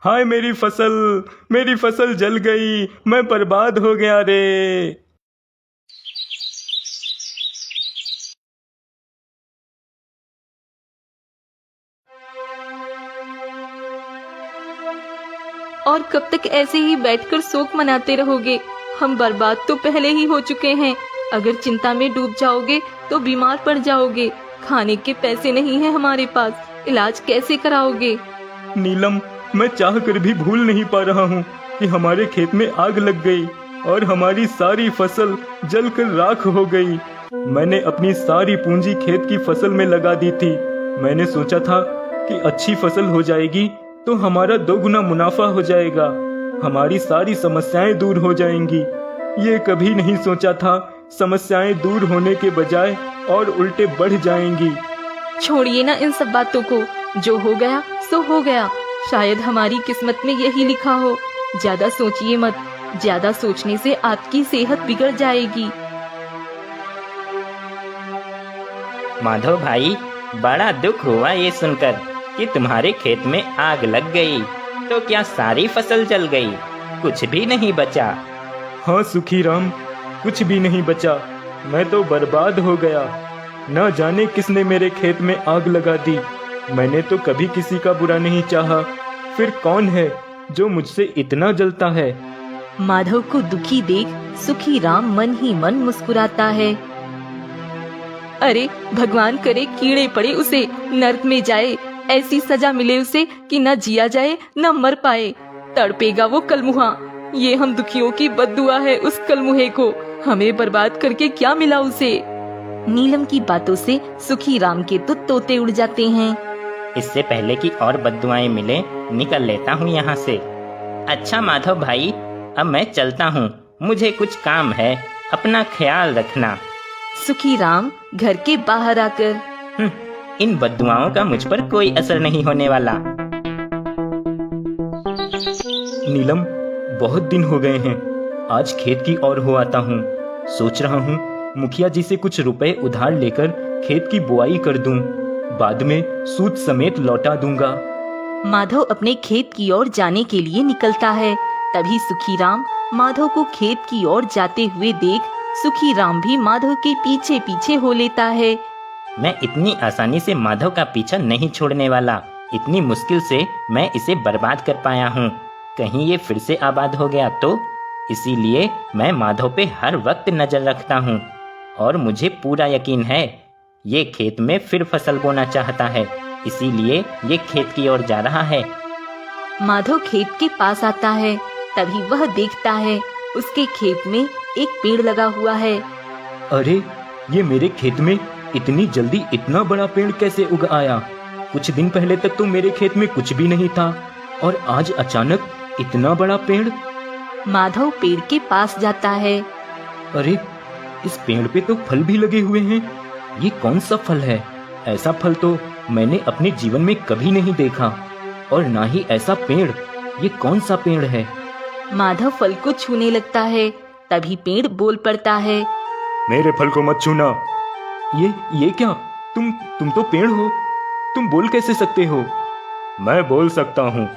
हाय मेरी फसल जल गई, मैं बर्बाद हो गया रे। और कब तक ऐसे ही बैठकर शोक मनाते रहोगे? हम बर्बाद तो पहले ही हो चुके हैं। अगर चिंता में डूब जाओगे तो बीमार पड़ जाओगे। खाने के पैसे नहीं हैं हमारे पास, इलाज कैसे कराओगे? नीलम, मैं चाह कर भी भूल नहीं पा रहा हूँ कि हमारे खेत में आग लग गई और हमारी सारी फसल जलकर राख हो गई। मैंने अपनी सारी पूंजी खेत की फसल में लगा दी थी। मैंने सोचा था कि अच्छी फसल हो जाएगी तो हमारा 2 गुना मुनाफा हो जाएगा, हमारी सारी समस्याएं दूर हो जाएंगी। ये कभी नहीं सोचा था समस्याएं दूर होने के बजाय और उल्टे बढ़ जाएंगी। छोड़िए ना इन सब बातों को, जो हो गया सो हो गया। शायद हमारी किस्मत में यही लिखा हो। ज्यादा सोचिए मत, ज्यादा सोचने से आपकी सेहत बिगड़ जाएगी। माधव भाई, बड़ा दुख हुआ ये सुनकर कि तुम्हारे खेत में आग लग गई। तो क्या सारी फसल जल गई? कुछ भी नहीं बचा? हाँ सुखी राम, कुछ भी नहीं बचा। मैं तो बर्बाद हो गया। न जाने किसने मेरे खेत में आग लगा दी। मैंने तो कभी किसी का बुरा नहीं चाहा, फिर कौन है जो मुझसे इतना जलता है? माधव को दुखी देख सुखी राम मन ही मन मुस्कुराता है। अरे भगवान करे कीड़े पड़े उसे, नर्क में जाए, ऐसी सजा मिले उसे कि न जिया जाए न मर पाए। तड़पेगा वो कलमुहा। ये हम दुखियों की बद्दुआ है उस कलमुहे को। हमें बर्बाद करके क्या मिला उसे? नीलम की बातों से सुखी राम के तो तोते उड़ जाते हैं। इससे पहले कि और बद्दुआएं मिले, निकल लेता हूँ यहाँ से। अच्छा माधव भाई, अब मैं चलता हूँ, मुझे कुछ काम है। अपना ख्याल रखना। सुखी राम घर के बाहर आकर, इन बद्दुआओं का मुझ पर कोई असर नहीं होने वाला। नीलम, बहुत दिन हो गए हैं, आज खेत की ओर हो आता हूँ। सोच रहा हूँ मुखिया जी से कुछ रुपए उधार लेकर खेत की बुआई कर दूं, बाद में सूद समेत लौटा दूंगा। माधव अपने खेत की ओर जाने के लिए निकलता है। तभी सुखी राम माधव को खेत की ओर जाते हुए देख सुखी राम भी माधव के पीछे पीछे हो लेता है। मैं इतनी आसानी से माधव का पीछा नहीं छोड़ने वाला। इतनी मुश्किल से मैं इसे बर्बाद कर पाया हूँ। कहीं ये फिर से आबाद हो गया तो? इसीलिए मैं माधव पे हर वक्त नजर रखता हूँ और मुझे पूरा यकीन है ये खेत में फिर फसल बोना चाहता है, इसीलिए ये खेत की ओर जा रहा है। माधव खेत के पास आता है। तभी वह देखता है उसके खेत में एक पेड़ लगा हुआ है। अरे, ये मेरे खेत में इतनी जल्दी इतना बड़ा पेड़ कैसे उग आया? कुछ दिन पहले तक तो मेरे खेत में कुछ भी नहीं था और आज अचानक इतना बड़ा पेड़। माधव पेड़ के पास जाता है। अरे, इस पेड़ पे तो फल भी लगे हुए हैं। ये कौन सा फल है? ऐसा फल तो मैंने अपने जीवन में कभी नहीं देखा, और ना ही ऐसा पेड़। ये कौन सा पेड़ है? माधव फल को छूने लगता है। तभी पेड़ बोल पड़ता है, मेरे फल को मत छूना। ये क्या? तुम तो पेड़ हो, तुम बोल कैसे सकते हो? मैं बोल सकता हूँ।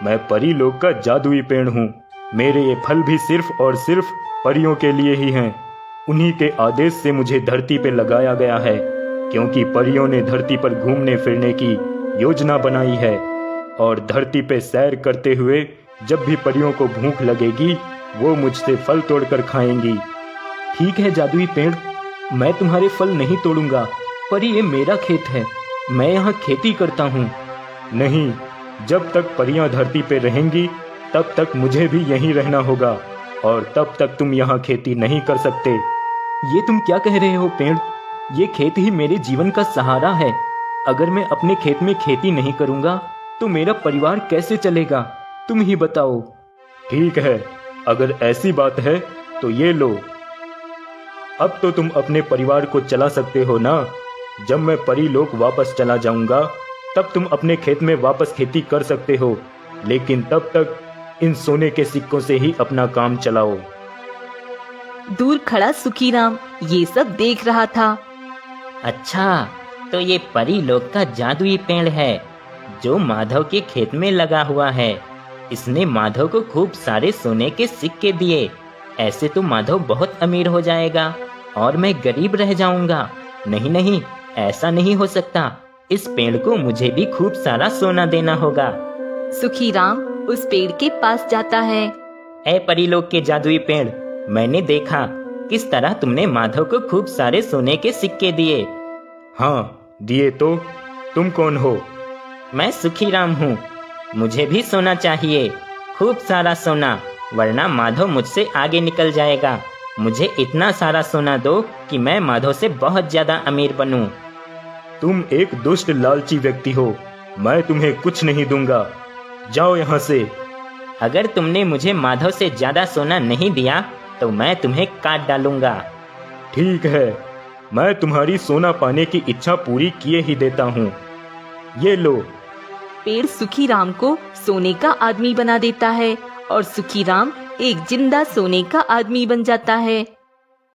मैं परी लोक का जादुई पेड़ हूँ। मेरे ये फल भी सिर्फ और सिर्फ परियों के लिए ही हैं। उन्हीं के आदेश से मुझे धरती पे लगाया गया है, क्योंकि परियों ने धरती पर घूमने फिरने की योजना बनाई है, और धरती पे सैर करते हुए जब भी परियों को भूख लगेगी वो मुझसे फल तोड़कर खाएंगी। ठीक है जादुई पेड़, मैं तुम्हारे फल नहीं तोड़ूंगा, पर ये मेरा खेत है, मैं यहाँ खेती करता हूँ। नहीं, जब तक परियां धरती पे रहेंगी तब तक मुझे भी यहीं रहना होगा, और तब तक तुम यहाँ खेती नहीं कर सकते। ये तुम क्या कह रहे हो पेड़? ये खेत ही मेरे जीवन का सहारा है। अगर मैं अपने खेत में खेती नहीं करूँगा तो मेरा परिवार कैसे चलेगा? तुम ही बताओ। ठीक है, अगर ऐसी बात है तो ये लो। अब तो तुम अपने परिवार को चला सकते हो ना। जब मैं परी लोक वापस चला जाऊंगा तब तुम अपने खेत में वापस खेती कर सकते हो, लेकिन तब तक इन सोने के सिक्कों से ही अपना काम चलाओ। दूर खड़ा सुखी राम ये सब देख रहा था। अच्छा, तो ये परी लोक का जादुई पेड़ है जो माधव के खेत में लगा हुआ है। इसने माधव को खूब सारे सोने के सिक्के दिए। ऐसे तो माधव बहुत अमीर हो जाएगा और मैं गरीब रह जाऊंगा। नहीं नहीं, ऐसा नहीं हो सकता। इस पेड़ को मुझे भी खूब सारा सोना देना होगा। सुखीराम उस पेड़ के पास जाता है। ऐ परीलोक के जादुई पेड़, मैंने देखा किस तरह तुमने माधव को खूब सारे सोने के सिक्के दिए। हाँ दिए तो। तुम कौन हो? मैं सुखीराम हूँ। मुझे भी सोना चाहिए, खूब सारा सोना, वरना माधव मुझसे आगे निकल जाएगा। मुझे इतना सारा सोना दो कि मैं माधव से बहुत ज्यादा अमीर बनूं। तुम एक दुष्ट लालची व्यक्ति हो। मैं तुम्हें कुछ नहीं दूंगा। जाओ यहाँ से। अगर तुमने मुझे माधव से ज्यादा सोना नहीं दिया तो मैं तुम्हें काट डालूंगा। ठीक है, मैं तुम्हारी सोना पाने की इच्छा पूरी किए ही देता हूँ। ये लो। पेड़ सुखीराम को सोने का आदमी बना देता है और सुखीराम एक जिंदा सोने का आदमी बन जाता है।